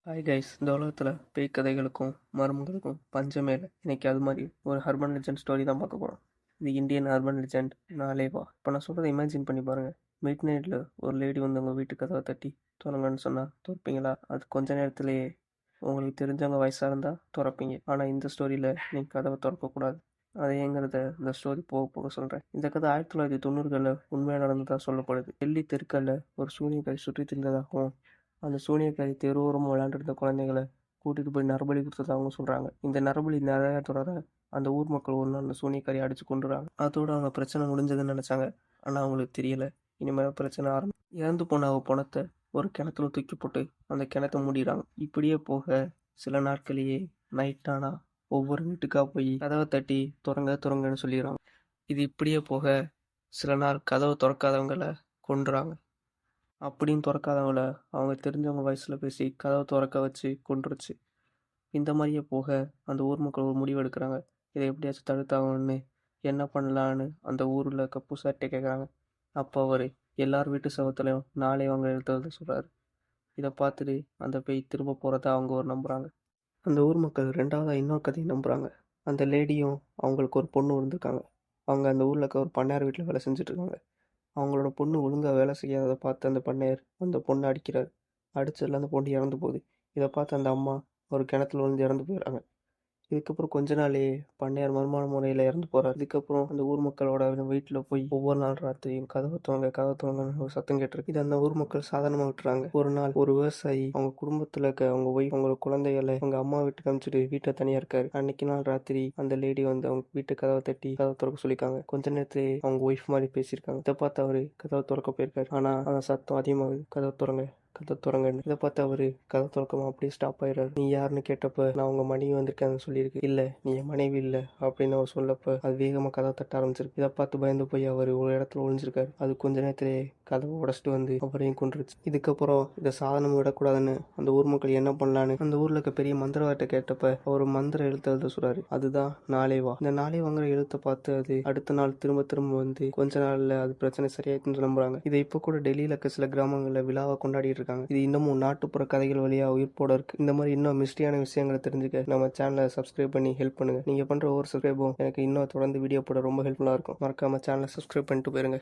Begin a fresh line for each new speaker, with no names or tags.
Hi guys, இந்த உலகத்தில் பேய் கதைகளுக்கும் மர்மங்களுக்கும் பஞ்சமே இல்லை. இன்னைக்கு அது மாதிரி ஒரு ஹர்பன் லெஜெண்ட் ஸ்டோரி தான் பார்க்க போகிறோம். இது இந்தியன் ஹர்பன் லெஜெண்ட் நாலேவா. இப்போ நான் சொல்கிறத இமேஜின் பண்ணி பாருங்கள். மிட் நைட்டில் ஒரு லேடி வந்து உங்கள் வீட்டு கதவை தட்டி திறங்கன்னு சொன்னால் திறப்பீங்களா? அது கொஞ்ச நேரத்திலேயே உங்களுக்கு தெரிஞ்சவங்க வயசாக இருந்தால் திறப்பீங்க. ஆனால் இந்த ஸ்டோரியில் நீங்கள் கதவை திறக்கக்கூடாது. அது ஏங்கிறத இந்த ஸ்டோரி போக போக சொல்கிறேன். இந்த கதை 1990களில் உண்மையாக நடந்ததாக சொல்லப்படுது. டெல்லி தெருக்களில் ஒரு சூனியக்காரி சுற்றி திரிந்ததாகவும் அந்த சூனியக்காரி தெருவோரமாக விளையாண்டுருந்த குழந்தைகளை கூட்டிகிட்டு போய் நரபலி கொடுத்ததாகவும் சொல்கிறாங்க. இந்த நரபலி நிறையா தொடர அந்த ஊர் மக்கள் ஒரு நாள் அந்த சூனியக்காரி அடித்து கொண்டுறாங்க. அதோட அவங்க பிரச்சனை முடிஞ்சதுன்னு நினச்சாங்க. ஆனால் அவங்களுக்கு தெரியல, இனிமேல் பிரச்சனை இறந்து போன அவ பணத்தை ஒரு கிணத்துல தூக்கி போட்டு அந்த கிணத்த மூடிடுறாங்க. இப்படியே போக சில நாட்களையே நைட் ஆனால் ஒவ்வொரு வீட்டுக்காக போய் கதவை தட்டி திறங்கன்னு சொல்லிடுறாங்க. இது இப்படியே போக சில நாள் கதவை திறக்காதவங்களை கொண்டுறாங்க. அப்படின்னு திறக்காதவங்கள அவங்க தெரிஞ்சவங்க வயசில் பேசி கதவை திறக்க வச்சு கொண்டுருச்சு. இந்த மாதிரியே போக அந்த ஊர் மக்கள் ஒரு முடிவு எடுக்கிறாங்க. இதை எப்படியாச்சும் தடுத்தாகணும்னு என்ன பண்ணலான்னு அந்த ஊரில் இருக்க பூசாரிட்ட கேட்குறாங்க. அப்போ அவர் எல்லார் வீட்டு சவத்துலையும் நாளை அவங்க எழுத்துறது சொல்கிறாரு. இதை பார்த்துட்டு அந்த பேய் திரும்ப போகிறதா அவங்க ஒரு நம்புகிறாங்க. அந்த ஊர் மக்கள் ரெண்டாவதாக இன்னொரு கதையை நம்புகிறாங்க. அந்த லேடியும் அவங்களுக்கு ஒரு பொண்ணு இருந்திருக்காங்க. அவங்க அந்த ஊரில் இருக்க ஒரு பண்ணையார் வீட்டில் வேலை செஞ்சுட்ருக்காங்க. அவங்களோட பொண்ணு ஒழுங்காக வேலை செய்யாததை பார்த்து அந்த பண்ணையர் அந்த பொண்ணை அடிக்கிறார். அடிச்சதில் அந்த பொண்ணு இறந்து போகுது. இதை பார்த்து அந்த அம்மா ஒரு கிணத்துல விழுந்து இறந்து போயிடுறாங்க. இதுக்கப்புறம் கொஞ்ச நாளே பண்ணையார் மர்மமான முறையில் இறந்து போகிறார். இதுக்கப்புறம் அந்த ஊர் மக்களோட வீட்டில் போய் ஒவ்வொரு நாள் ராத்திரியும் கதவை துவங்கன்னு ஒரு சத்தம் கேட்டிருக்கு. இது அந்த ஊர் மக்கள் சாதாரணமாக விட்டுறாங்க. ஒரு நாள் ஒரு விவசாயி அவங்க குடும்பத்தில் இருக்க அவங்க ஒய்ஃப் அவங்க குழந்தைகளை அவங்க அம்மா வீட்டுக்கு அனுப்பிச்சிட்டு வீட்டில் தனியாக இருக்காரு. அன்னைக்கு நாள் ராத்திரி அந்த லேடி வந்து அவங்க வீட்டு கதவை தட்டி கதவை திறக்க சொல்லியிருக்காங்க. கொஞ்ச நேரத்திலே அவங்க ஒய்ஃப் மாதிரி பேசியிருக்காங்க. இதை பார்த்து அவரு கதவை திறக்க போயிருக்காரு. ஆனால் அந்த சத்தம் அதிகமாகுது. கதை திறங்கன்னு. இதை பார்த்து அவரு கதை திறக்கமா அப்படியே ஸ்டாப் ஆயிடுறாரு. நீ யாருன்னு கேட்டப்ப நான் உங்க மனைவி வந்திருக்கேன்னு சொல்லியிருக்கு. இல்ல, நீ என் மனைவி இல்ல அப்படின்னு அவர் சொல்லப்ப அது வேகமா கதை தட்ட ஆரம்பிச்சிருக்கு. இதை பார்த்து பயந்து போய் அவர் ஒரு இடத்துல ஒளிஞ்சிருக்காரு. அது கொஞ்ச நேரத்திலே கதவை உடச்சிட்டு வந்து அவரையும் கொண்டுருச்சு. இதுக்கப்புறம் இதை சாதனம் விடக்கூடாதுன்னு அந்த ஊர் மக்கள் என்ன பண்ணலான்னு அந்த ஊர்ல இருக்க பெரிய மந்திரவாட்ட கேட்டப்ப அவர் மந்திர எழுத்து சொல்றாரு. அதுதான் நாளேவா. இந்த நாளேவாங்கிற எழுத்தை பார்த்து அது அடுத்த நாள் திரும்ப வந்து கொஞ்ச நாள்ல அது பிரச்சனை சரியாயிட்டுன்னு நம்புறாங்க. இதை இப்போ கூட டெல்லியில இருக்க சில கிராமங்கள்ல விழாவை கொண்டாடிட்டு இருக்காங்க. இது இன்னமும் நாட்டுப்புற கதைகள் வழியா உயிர்ப்போட இருக்கு. இந்த மாதிரி இன்னும் மிஸ்டியான விஷயங்களை தெரிஞ்சுக்க நம்ம சேனலை சப்ஸ்கிரைப் பண்ணி ஹெல்ப் பண்ணுங்க. நீங்க பண்ற ஒவ்வொரு சப்ஸ்கிரைபும் எனக்கு இன்னும் தொடர்ந்து வீடியோ போட ரொம்ப ஹெல்ப்ஃபுல்லா இருக்கும். மறக்காம சேனலை சப்ஸ்கிரைப் பண்ணிட்டு போயிருங்க.